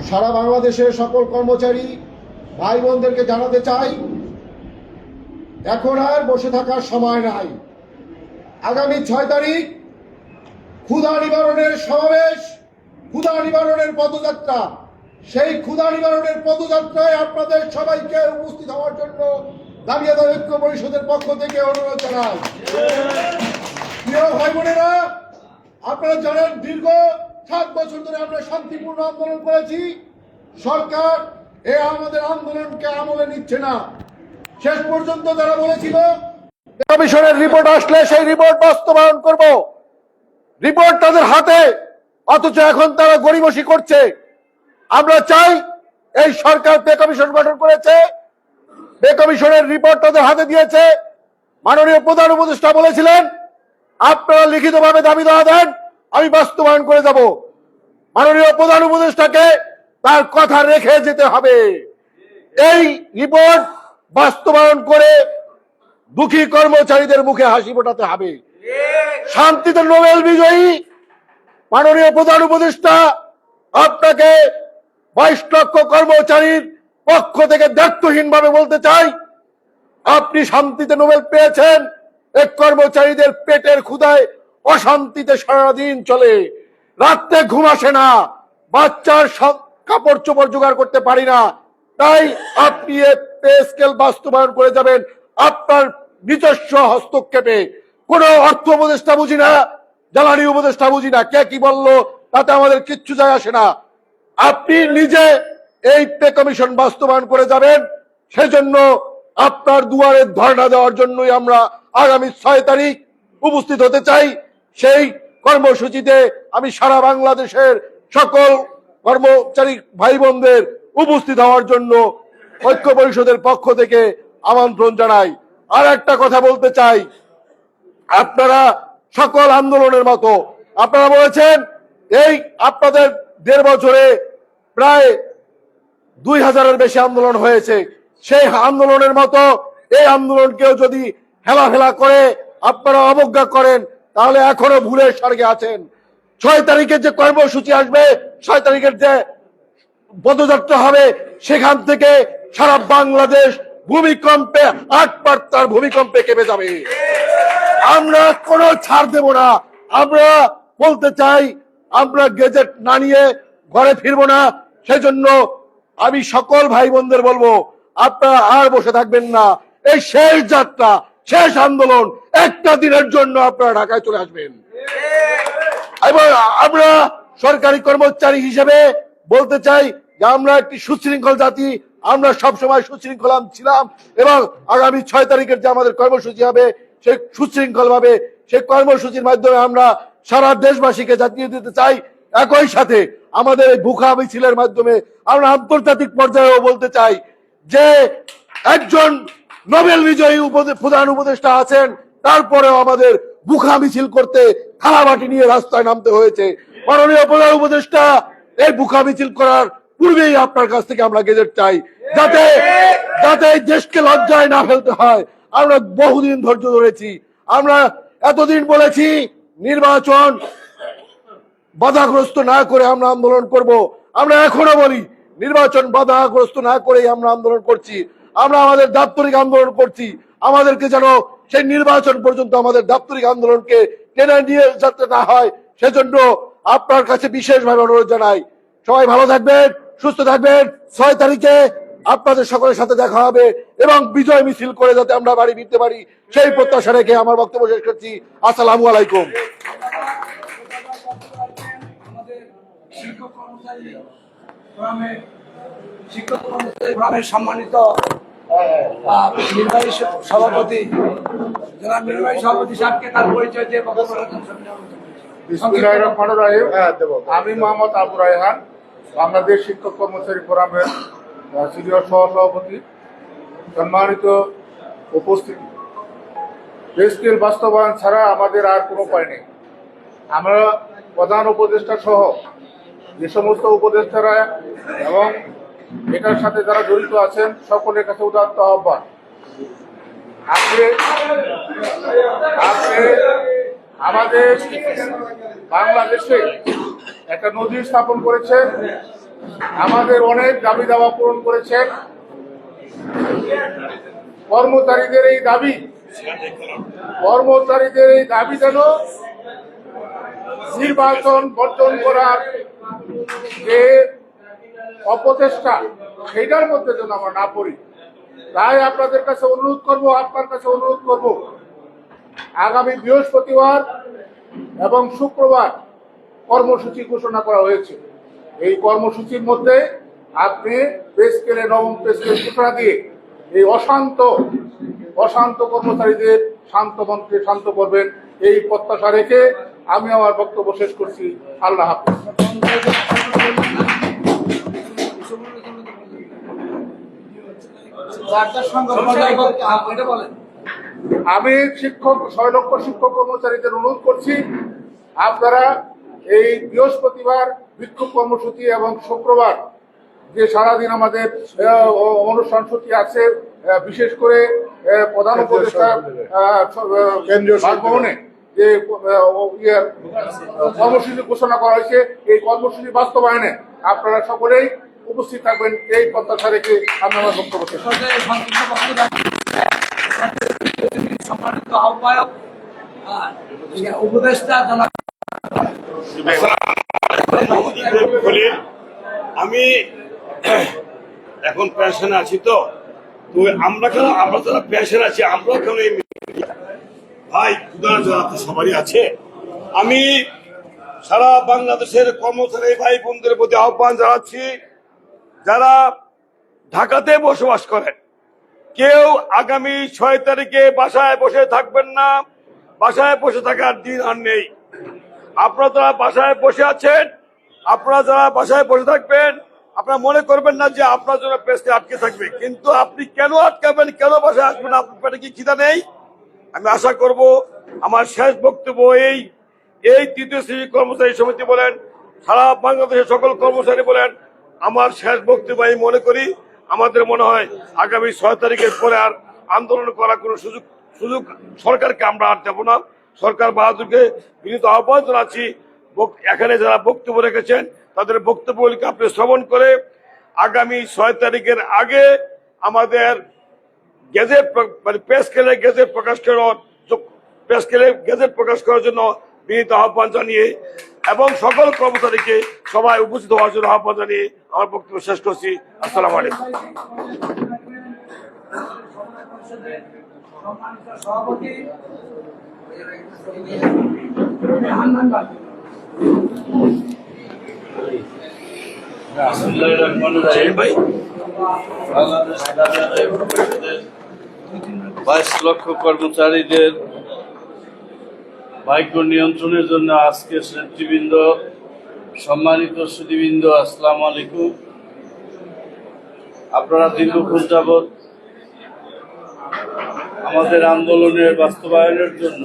সারা বাংলাদেশের সকল কর্মচারী ভাই বোনদেরকে জানাতে চাই, এখন আর বসে থাকার সময় নাই। আগামী 6 তারিখ ক্ষুধা নিবারণের সমাবেশ, ক্ষুধা নিবারণের পদযাত্রা। সেই ক্ষুধা নিবারণের পদযাত্রায় আপনাদের সবাইকে উপস্থিত হওয়ার জন্য দাবিদার ঐক্য পরিষদের পক্ষ থেকে অনুরোধ জানাই। প্রিয় ভাই বোনেরা, আপনারা জানেন দীর্ঘ 7 বছর ধরে আমরা শান্তিপূর্ণ আন্দোলন করেছি। সরকার আমাদের আন্দোলনকে আমলে নিচ্ছে না। শেষ পর্যন্ত যারা বলেছিল কমিশনের রিপোর্ট আসলে সেই রিপোর্ট বাস্তবায়ন করব, রিপোর্ট তাদের হাতে, অথচ এখন তারা গড়িমসি করছে। আমরা চাই এই সরকার পে কমিশন গঠন করেছে, পে কমিশনের রিপোর্ট তাদের হাতে দিয়েছে। মাননীয় প্রধান উপদেষ্টা বলেছিলেন আপনারা লিখিতভাবে দাবি দেওয়া দেন, আমি বাস্তবায়ন করে যাব। মাননীয় প্রধান উপদেষ্টাকে তার কথা রেখে যেতে হবে। এই রিপোর্ট বাস্তবায়ন করে দুঃখী কর্মচারীদের মুখে হাসি ফোটাতে হবে। শান্তিতে নোবেল বিজয়ী মাননীয় প্রধান উপদেষ্টা, আপনাকে 22 লক্ষ কর্মচারীর পক্ষ থেকে দায়িত্বহীনভাবে বলতে চাই, আপনি শান্তিতে নোবেল পেয়েছেন। এই কর্মচারীদের পেটের ক্ষুধায় অশান্তিতে সারাদিন চলে, রাত্রে ঘুম আসে না, বাচ্চার কাপড় চোপড় জোগাড় করতে পারি না। তাই আপনি পে স্কেল বাস্তবায়ন করে যাবেন আপনার নিজস্ব হস্তক্ষেপে। কোন অর্থ উপদেষ্টা বুঝি না, জ্বালানি উপদেষ্টা বুঝি না, কে কি বললো তাতে আমাদের কিচ্ছু যায় আসে না। আপনি নিজে এই পে কমিশন বাস্তবায়ন করে যাবেন। সেজন্য আপনার দুয়ারে ধর্ণা দেওয়ার জন্যই আমরা আগামী 6 তারিখ উপস্থিত হতে চাই। সেই কর্মসূচিতে আমি সারা বাংলাদেশের সকল কর্মচারী ভাই বোনদের উপস্থিত হওয়ার জন্য ঐক্য পরিষদের পক্ষ থেকে আমন্ত্রণ জানাই। আর একটা কথা বলতে চাই, আপনারা সকল আন্দোলনের মতো আপনারা বলেছেন এই আপনাদের 1.5 বছরে প্রায় 2000-এর বেশি আন্দোলন হয়েছে। সেই আন্দোলনের মতো এই আন্দোলনকেও যদি হেলাফেলা করে আপনারা অবজ্ঞা করেন তাহলে এখনো ভুলের স্বর্গে আছেন। 6 তারিখের যে কর্মসূচি আসবে, 6 তারিখের যে পদযাত্রা হবে, সেখান থেকে সারা বাংলাদেশ ভূমিকম্পে 8 মাত্রার ভূমিকম্পে কেঁপে যাবে। আমরা কোনো ছাড় দেব না। আমরা বলতে চাই আমরা গেজেট না নিয়ে ঘরে ফিরবো না। সেজন্য আমি সকল ভাই বোনদের বলবো আপনারা আর বসে থাকবেন না। এই শেষ যাত্রা, শেষ আন্দোলন, একটা দিনের জন্য আপনারা ঢাকায় চলে আসবেন। এবং আমরা সরকারি কর্মচারী হিসেবে বলতে চাই যে আমরা একটি সুশৃঙ্খল জাতি, আমরা সবসময় সুশৃঙ্খল ছিলাম এবং আগামী 6 তারিখের যে আমাদের কর্মসূচি হবে সেই সুশৃঙ্খল ভাবে সেই কর্মসূচির মাধ্যমে আমরা সারা দেশবাসীকে জানিয়ে দিতে চাই। একই সাথে আমাদের এই ভুখা মিছিলের মাধ্যমে আমরা আন্তর্জাতিক পর্যায়েও বলতে চাই যে একজন নোবেল বিজয়ী প্রধান উপদেষ্টা আছেন, তারপরেও আমাদের ভুখা মিছিল করতে থালাবাটি নিয়ে রাস্তায় নামতে হয়েছে। মাননীয় প্রধান উপদেষ্টা, এই ভুখা মিছিল করার পূর্বেই আপনার কাছ থেকে আমরা গেজেট চাই, যাতে এই দেশকে লজ্জায় না ফেলতে হয়। আমরা বহুদিন ধৈর্য ধরেছি, আমরা এতদিন বলেছি নির্বাচন বাধাগ্রস্ত না করে আমরা আন্দোলন করব। আমরা এখনো বলি নির্বাচন বাধাগ্রস্ত না করেই আমরা আন্দোলন করছি। আমরা আমাদের দাপ্তরিক আন্দোলন করছি। আমাদেরকে যেন সেই নির্বাচন পর্যন্ত আমাদের দাপ্তরিক আন্দোলনকে টেনে নিয়ে যেতে না হয়, সেজন্য আপনার কাছে বিশেষভাবে অনুরোধ জানাই। সবাই ভালো থাকবেন, সুস্থ থাকবেন। 6 তারিখে আপনাদের সকলের সাথে দেখা হবে এবং বিজয় মিছিল করে যাতে আমরা বাড়ি ফিরতে পারি, সেই প্রত্যাশা রেখে আমার বক্তব্য শেষ করছি। আসসালামু আলাইকুম। শিক্ষক কর্মচারী সম্মানিত নির্বাহী সভাপতি জনাব নির্বাহী সভাপতি সাহেবকে তার পরিচয় দিয়ে আমি মোহাম্মদ আবু রায়হান, বাংলাদেশ শিক্ষক কর্মচারী ফোরামের সিনিয়র সহসভাপতি। সম্মানিত উপস্থিতি, পে স্কেল বাস্তবায়ন ছাড়া আমাদের আর কোনো উপায় নেই। আমরা প্রধান উপদেষ্টা সহ যে সমস্ত উপদেষ্টারা এবং এটার সাথে যারা জড়িত আছেন সকলের কাছে উদাত্ত আহ্বান, আপনি আমাদের বাংলাদেশে একটা নজির স্থাপন করেছেন আমাদের অনেক দাবি দাওয়া পূরণ করেছেন। কর্মচারীদের এই দাবি যেন নির্বাচন বর্জন করার যে অপচেষ্টা, সেইটার মধ্যে যেন আমরা না পড়ি। তাই আপনাদের কাছে অনুরোধ করব, আপনার কাছে অনুরোধ করব, আগামী বৃহস্পতিবার এবং শুক্রবার কর্মসূচি ঘোষণা করা হয়েছে। এই কর্মসূচির মধ্যে আপনি পে স্কেলে, নবম পে স্কেল ঘোষণা দিয়ে এই অশান্ত কর্মচারীদের শান্ত মন্ত্রে শান্ত করবেন, এই প্রত্যাশা রেখে আমি আমার বক্তব্য শেষ করছি। আল্লাহ হাফেজ। আমি 6 লক্ষ শিক্ষক কর্মচারীদের অনুরোধ করছি, আপনারা এই বৃহস্পতিবার বিক্ষোভ কর্মসূচি এবং শুক্রবার যে সারাদিন আমাদের অনুষ্ঠান সূচি আছে, বিশেষ করে প্রধান উপদেষ্টা কেন্দ্রীয় ভবনে যে কর্মসূচি ঘোষণা করা হয়েছে, এই কর্মসূচি বাস্তবায়নে আপনারা সকলেই উপস্থিত থাকবেন, এই প্রত্যাশা রেখে আমি আমার বক্তব্য শেষ করছি। সম্মানিত আহ্বায়ক উপদেষ্টা জনাব আমি এখন পেনশনে আছি, তো আমরা যারা পেনশন আছি আমরা কেন ভাই সবারই আছে। আমি সারা বাংলাদেশের কর্মচারী ভাই বোনদের প্রতি আহ্বান জানাচ্ছি, যারা ঢাকাতে বসবাস করেন, কেউ আগামী 6 তারিখে বাসায় বসে থাকবেন না। বাসায় বসে থাকার দিন আর নেই। আপনারা যারা বাসায় বসে আছেন, আপনারা যারা বাসায় বসে থাকবেন, আপনারা মনে করবেন না যে আপনার জন্য পেস্টে আটকে থাকবে। কিন্তু আপনি কেন আটকাবেন, কেন বাসায় আসবেন? আপনার পেটে কি খিদা নেই? আমি আশা করব আমার শেষ বক্তব্য এই তৃতীয় শ্রেণী কর্মচারী সমিতি বলেন, সারা বাংলাদেশের সকল কর্মচারী বলেন, আমার শেষ বক্তব্য আমি মনে করি, আমাদের মনে হয় আগামী 6 তারিখের পরে আর আন্দোলন করার কোনো সুযোগ সরকারকে আমরা আর দেব না। সরকার বাহাদুরকে বিনীত আহ্বান জানাচ্ছি, এখানে যারা বক্তব্য রেখেছেন তাদের বক্তব্যগুলিকে আপনি শ্রবণ করে আগামী 6 তারিখের আগে আমাদের গেজেট মানে পে স্কেলে গেজেট প্রকাশ করার জন্য বিনীত আহ্বান জানিয়ে এবং সকল কর্মচারীকে সবাই উপস্থিত হওয়ার জন্য আহ্বান জানিয়ে আমার বক্তব্য শেষ করছি। আসসালামু আলাইকুম। সভাপতি বাংলাদেশ 22 লক্ষ কর্মচারীদের ভাগ্য নিয়ন্ত্রণের জন্য আজকে নেতৃবৃন্দ, সম্মানিত সুধীবৃন্দ, আসসালামু আলাইকুম। আপনারা দীর্ঘক্ষণ যাবৎ আমাদের আন্দোলনের বাস্তবায়নের জন্য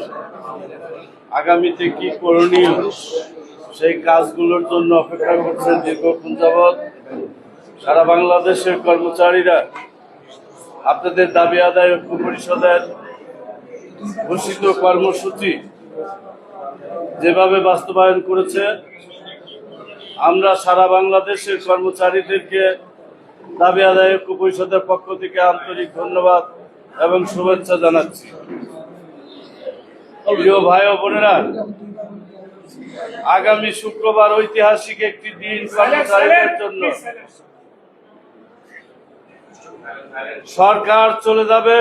আগামীতে কি করণীয় সেই কাজগুলোর জন্য অপেক্ষা করছেন দীর্ঘক্ষণ যাবৎ। সারা বাংলাদেশের কর্মচারীরা আপনাদের দাবি আদায় ঐক্য পরিষদের ঘোষিত কর্মসূচি যেভাবে বাস্তবায়ন করেছে, আমরা সারা বাংলাদেশের কর্মচারীদেরকে দাবি আদায় ঐক্য পরিষদের পক্ষ থেকে আন্তরিক ধন্যবাদ এবং শুভেচ্ছা জানাচ্ছি। প্রিয় ভাই ও বোনেরা, আগামী শুক্রবার ঐতিহাসিক একটি দিন কর্মচারীদের জন্য। সরকার চলে যাবে,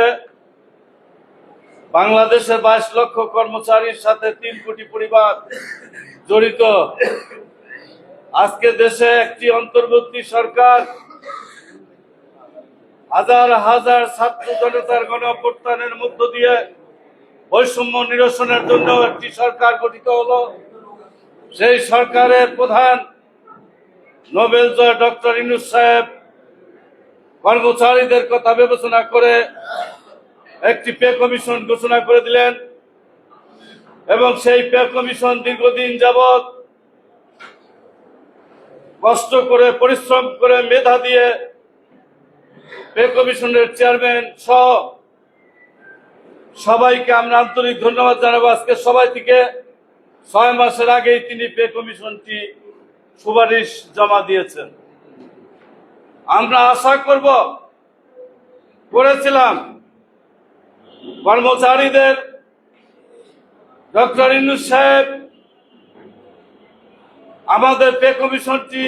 বাংলাদেশের 22 লক্ষ কর্মচারীর সাথে 3 কোটি পরিবার জড়িত। আজকে দেশে একটি অন্তর্বর্তী সরকার হাজার হাজার ছাত্র জনতার গণ অভ্যুত্থানের মধ্য দিয়ে বৈষম্য নিরসনের জন্য একটি সরকার গঠিত হলো। সেই সরকারের প্রধান নোবেল জয় ডক্টর ইউনূস সাহেব কর্মচারীদের কথা বিবেচনা করে একটি পে কমিশন ঘোষণা করে দিলেন এবং সেই পে কমিশন দীর্ঘদিন যাবৎ কষ্ট করে, পরিশ্রম করে, মেধা দিয়ে পে কমিশনের চেয়ারম্যান সহ সবাইকে আমরা আন্তরিক ধন্যবাদ জানাবো। আজকে সবাই থেকে 6 মাসের আগেই তিনি পে কমিশনটি সুপারিশ জমা দিয়েছেন। আমরা আশা করেছিলাম কর্মচারীদের ডক্টর ইউনূস সাহেব আমাদের পে কমিশনটি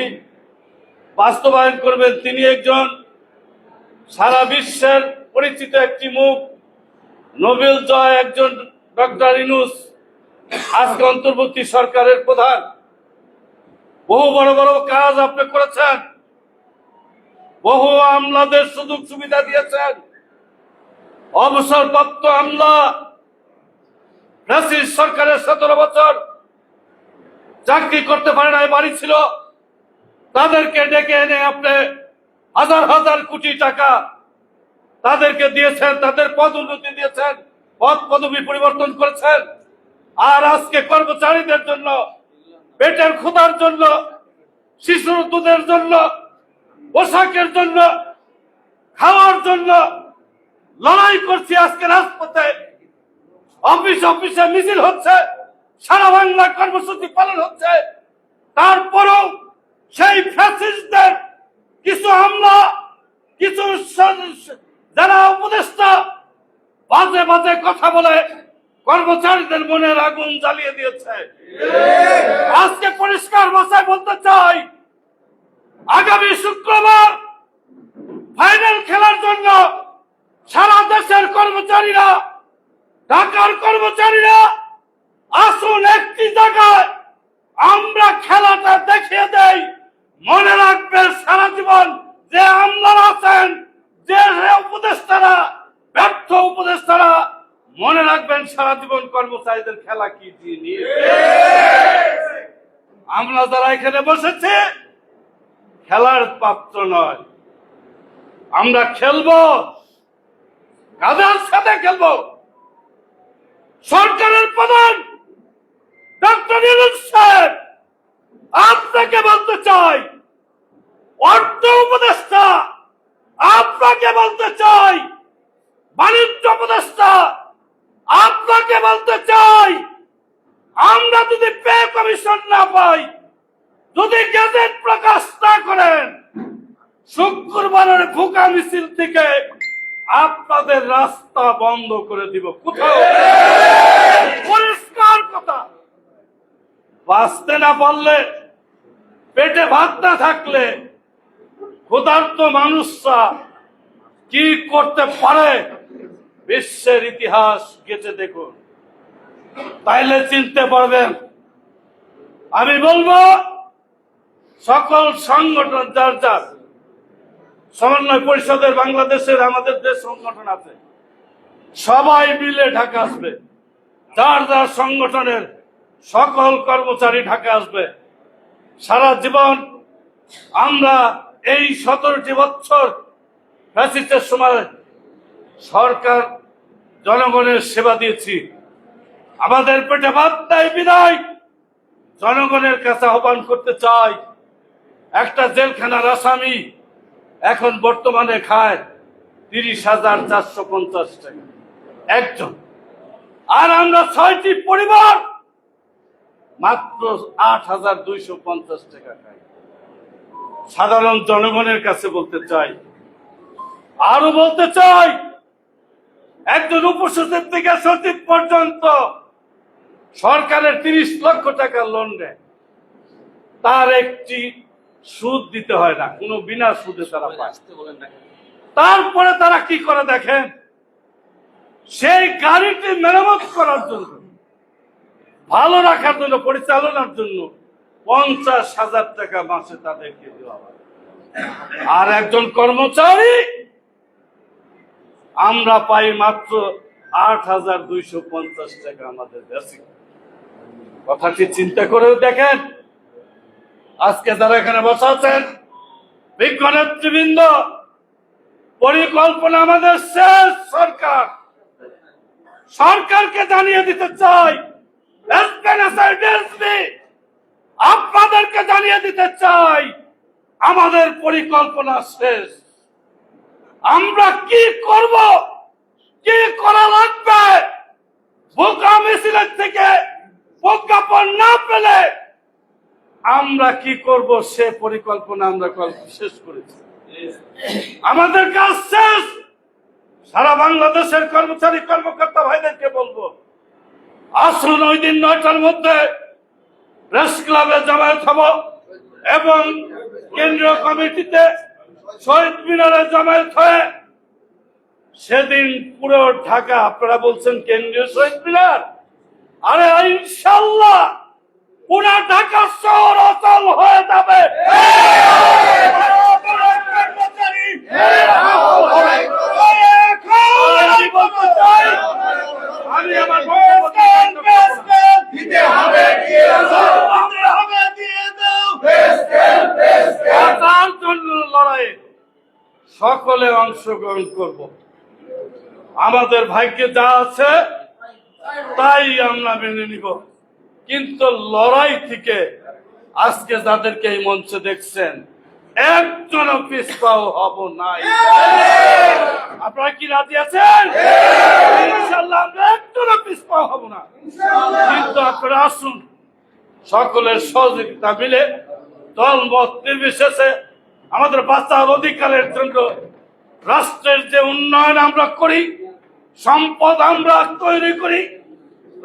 বাস্তবায়ন করবেন। তিনি একজন সারা বিশ্বের পরিচিত একটি মুখ, নোবেল জয় একজন ডক্টর ইউনূস আজকে অন্তর্বর্তী সরকারের প্রধান। বহু বড় বড় কাজ আপনি করেছেন, বহু আমলাদের সুযোগ সুবিধা দিয়েছেন। অবসরপ্রাপ্ত আমলা ফ্যাসিস্ট সরকারের 17 বছর চাকরি করতে পারে না, বাড়ি ছিল, তাদেরকে ডেকে এনে আপনি হাজার হাজার কোটি টাকা তাদেরকে দিয়েছেন, তাদের পদোন্নতি দিয়েছেন, পদ পদবি পরিবর্তন করেছেন। আর আজকে কর্মচারীদের জন্য, পেটের ক্ষুধার জন্য, শিশুর দুধের জন্য, পোশাকের জন্য, খাওয়ার জন্য লড়াই করছি। আজকে রাজপথে অফিসে মিছিল হচ্ছে, সারা বাংলা কর্মসূচি পালন হচ্ছে। তারপরেও সেই ফ্যাসিস্টদের কিছু আমলা, কিছু যারা উপদেষ্টা বাজে বাজে কথা বলে কর্মচারীদের মনের আগুন জ্বালিয়ে দিয়েছে। আজকে পরিষ্কার ভাষায় বলতে চাই, আগামী শুক্রবার ফাইনাল খেলার জন্য সারা দেশের কর্মচারীরা, ঢাকার কর্মচারীরা আসুন একটি জায়গায়, আমরা খেলাটা দেখিয়ে দেই। মনে রাখবেন সারা জীবন যে আমলারা আছেন, যে উপদেষ্টারা, ব্যর্থ উপদেষ্টারা, মনে রাখবেন সারা জীবন কর্মচারীদের খেলা কি নিয়ে। আমরা যারা এখানে বসেছে খেলার পাত্র নয়, আমরা খেলবো, কাদের সাথে খেলবো? সরকারের প্রধান ডক্টর ইউনূস সাহেব, আপনাকে বলতে চাই, অর্থ উপদেষ্টা আপনাকে বলতে চাই, বাণিজ্য উপদেষ্টা আপনাকে বলতে চাই, আমরা যদি পে কমিশন না পাই, যদি গেজেট প্রকাশ না করেন, শুক্রবারের ভুকা মিছিল থেকে আপনাদের রাস্তা বন্ধ করে দিব। কোথাও পরিষ্কার কথা, বাঁচতে না পারলে, পেটে ভাত না থাকলে ক্ষুধার্ত মানুষরা কি করতে পারে বিশ্বের ইতিহাস গেছে দেখুন, তাইলে চিনতে পারবেন। আমি বলবো সকল সংগঠন যার যার সমন্বয় পরিষদের, বাংলাদেশের আমাদের যে সংগঠন আছে, সবাই মিলে ঢাকা আসবে। যার যার সংগঠনের সকল কর্মচারী ঢাকা আসবে। সারা জীবন আমরা এই 17টি বছর ফ্যাসিস্টের সময় সরকার জনগণের সেবা দিয়েছি। আমাদের পেটে ভাত নাই বিদায় জনগণের কাছে আহ্বান করতে চাই, একটা জেলখানার আসামি এখন বর্তমানে খায় 30,450 টাকা একজন, আর আমরা 6টি পরিবার মাত্র 8,250 টাকা খাই। সাধারণ জনগণের কাছে বলতে চাই, আরো বলতে চাই, একজন উপসচিব থেকে সচিব পর্যন্ত সরকারের 30 লক্ষ টাকা লোন নেয়, তার একটি সুদ দিতে হয় না, কোনো বিনা সুদে তারা পায়। তারপরে তারা কি করে দেখেন, সেই গাড়িটি মেরামত করার জন্য, ভালো রাখার জন্য, পরিচালনার জন্য 50,000 টাকা মাসে তাদেরকে দেওয়া হয়। আর একজন কর্মচারী আমরা পাই মাত্র 8,250 টাকা আমাদের বেসিক। কথাটি চিন্তা করে দেখেন, আজকে যারা এখানে বসা আছেন, বিজ্ঞ নেতৃবৃন্দ, পরিকল্পনা আমাদের শেষ। সরকারকে জানিয়ে দিতে চাই, আপনাদেরকে জানিয়ে দিতে চাই, আমাদের পরিকল্পনা শেষ। আমরা কি করব, কি করা লাগবে, ভুকা মিছিলের থেকে প্রজ্ঞাপন না পেলে আমরা কি করব, সে পরিকল্পনা আমরা শেষ করেছি। আমাদের কাজ শেষ। সারা বাংলাদেশের কর্মচারী কর্মকর্তা ভাইদেরকে বলবো, আসুন ওই দিন 9টার মধ্যে প্রেস ক্লাবে জমায়েত হব এবং কেন্দ্রীয় কমিটিতে শহীদ মিনারে জমায়েত হয়ে সেদিন পুরো ঢাকা, আপনারা বলছেন কেন্দ্রীয় শহীদ মিনার, আরে ইনশাল্লাহ পুরো ঢাকা শহর অচল হয়ে যাবে। আমি আমার তার জন্য লড়াই সকলে অংশগ্রহণ করব। আমাদের ভাগ্যে যা আছে তাই আমরা মেনে নিব, কিন্তু লড়াই থেকে আজকে যাদেরকে এই মঞ্চে দেখছেন একজনও পিছপাও হব নাই। আপনারা কি রাজি আছেন? ইনশাআল্লাহ আমরা একজনও পিছপাও হব না। কিন্তু আপনারা আসুন, সকলের সহযোগিতা মিলে দল মত নির্বিশেষে আমাদের বাঁচার অধিকারের জন্য রাষ্ট্রের যে উন্নয়ন আমরা করি, সম্পদ আমরা তৈরি করি,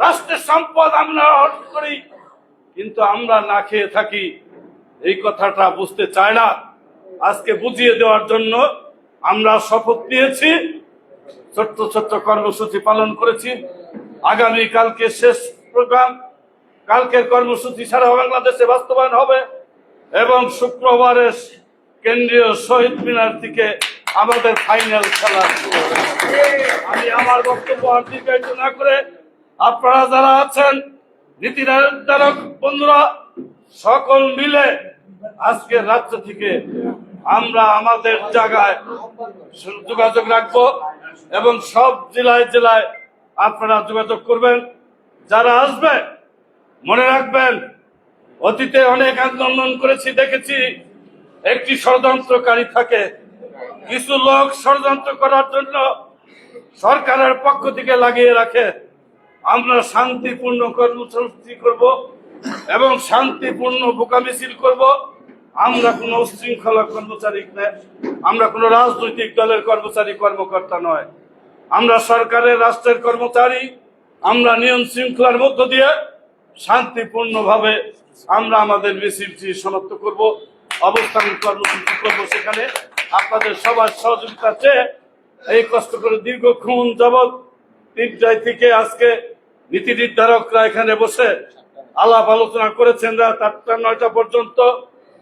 রাষ্ট্রের সম্পদ আমরা অর্জন করি, কিন্তু আমরা না খেয়ে থাকি, এই কথাটা বুঝতে চায় না। আজকে বুঝিয়ে দেওয়ার জন্য আমরা শপথ নিয়েছি, ছোট্ট ছোট্ট কর্মসূচি পালন করেছি। আগামী কালকে শেষ প্রোগ্রাম, কালকের কর্মসূচি সারা বাংলাদেশে বাস্তবায়ন হবে এবং শুক্রবারে কেন্দ্রীয় শহীদ মিনার থেকে আমাদের ফাইনাল খেলা শুরু হবে। আমি আমার বক্তব্য আর দীর্ঘায়িত না করে আপনারা যারা আছেন নীতি নির্ধারক বন্ধুরা সকল মিলে আজকে রাজ্য থেকে আমরা আমাদের জায়গায় যোগাযোগ রাখবো এবং সব জেলায় জেলায় আপনারা যোগাযোগ করবেন। যারা আসবে মনে রাখবেন, অতীতে অনেক আন্দোলন করেছি, দেখেছি একটি ষড়যন্ত্রকারী থাকে, কিছু লোক ষড়যন্ত্র করার জন্য সরকারের পক্ষ থেকে লাগিয়ে রাখে। আমরা শান্তিপূর্ণ কর্মসূচি করব এবং শান্তিপূর্ণ বোকা মিছিল করব। আমরা কোনো উশৃঙ্খলা কর্মচারী নয়, আমরা কোনো রাজনৈতিক দলের কর্মচারী কর্মকর্তা নয়, আমরা সরকারের রাষ্ট্রের কর্মচারী। আমরা নিয়ম শৃঙ্খলার মধ্য দিয়ে শান্তিপূর্ণভাবে আমরা আমাদের মিছিলটি সমাপ্ত করব, অবস্থান কর্মসূচি করব। সেখানে আপনাদের সবার সহযোগিতা চেয়ে এই কষ্ট করে দীর্ঘক্ষণ যাবৎ 3টায় থেকে আজকে নীতি নির্ধারকরা এখানে বসে আলাপ আলোচনা করেছেন রাত 8টা 9টা পর্যন্ত।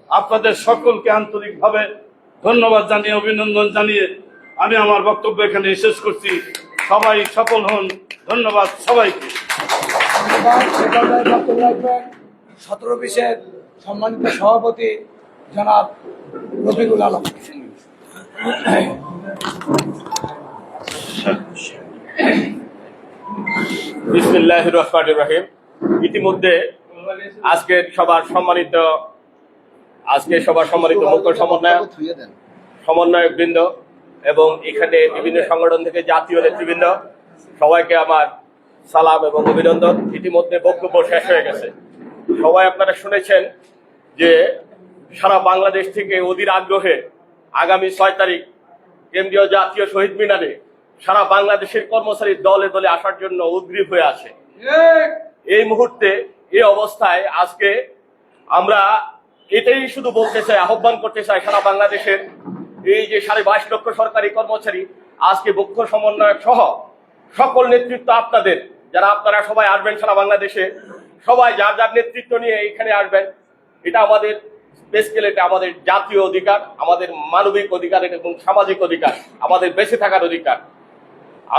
আপনাদের সকলকে আন্তরিকভাবে ধন্যবাদ জানিয়ে, অভিনন্দন জানিয়ে আমি আমার বক্তব্য এখানে শেষ করছি। সবাই সফল হন। ধন্যবাদ সবাইকে। 17-20 সম্মানিত সভাপতি জনাব রফিকুল আলম। বিসমিল্লাহির রহমানির রহিম। ইতিমধ্যে আজকে সবার সম্মানিত মুখ্য সমন্বয়ক বৃন্দ এবং এখানে বিভিন্ন সংগঠন থেকে জাতীয় নেতৃবৃন্দ, সবাইকে আমার সালাম এবং অভিনন্দন। ইতিমধ্যে বক্তব্য শেষ হয়ে গেছে। সবাই আপনারা শুনেছেন যে সারা বাংলাদেশ থেকে অধীর আগ্রহে আগামী 6 তারিখ কেন্দ্রীয় জাতীয় শহীদ মিনারে সারা বাংলাদেশের কর্মচারী দলে দলে আসার জন্য উদ্গ্রীব হয়ে আছে। এই মুহূর্তে এই অবস্থায় আজকে আমরা এটাই শুধু বলতে চাই, আহ্বান করতে চাই সারা বাংলাদেশের এই যে 22.5 লক্ষ সরকারি কর্মচারী, আজকে মুখ্য সমন্বয়ক সহ সকল নেতৃত্ব আপনাদের, যারা আপনারা সবাই আসবেন সারা বাংলাদেশে, সবাই যার যার নেতৃত্ব নিয়ে এখানে আসবেন। এটা আমাদের বেসিক্যালি এটা আমাদের জাতীয় অধিকার, আমাদের মানবিক অধিকার এবং সামাজিক অধিকার, আমাদের বেঁচে থাকার অধিকার।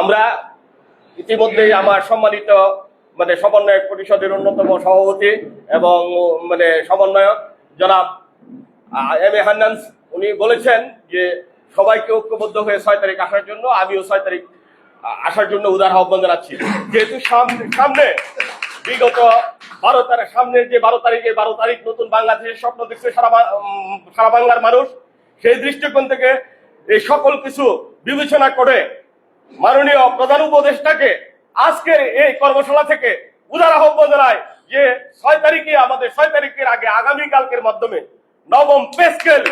আমরা ইতিমধ্যেই আমার সম্মানিত সমন্বয়ক পরিষদের অন্যতম সভাপতি এবং সমন্বয়ক জনাব এম এ হান্নান, উনি বলেছেন যে সবাইকে ঐক্যবদ্ধ হয়ে 6 তারিখ আসার জন্য। আমিও 6 তারিখ আসার জন্য উদার আহ্বান জানাচ্ছি। যেহেতু সামনে বিগত 12 তারিখ, সামনের যে 12 তারিখ নতুন বাংলাদেশের স্বপ্ন দেখছে সারা বাংলার মানুষ, সেই দৃষ্টিকোণ থেকে এই সকল কিছু বিবেচনা করে মাননীয় প্রধান উপদেষ্টাকে আজকের এই কর্মশালা থেকে উদার আহ্বান জানায় যে 6 তারিখে আমাদের 6 তারিখের আগে আগামীকালকের মাধ্যমে 9ম পে স্কেল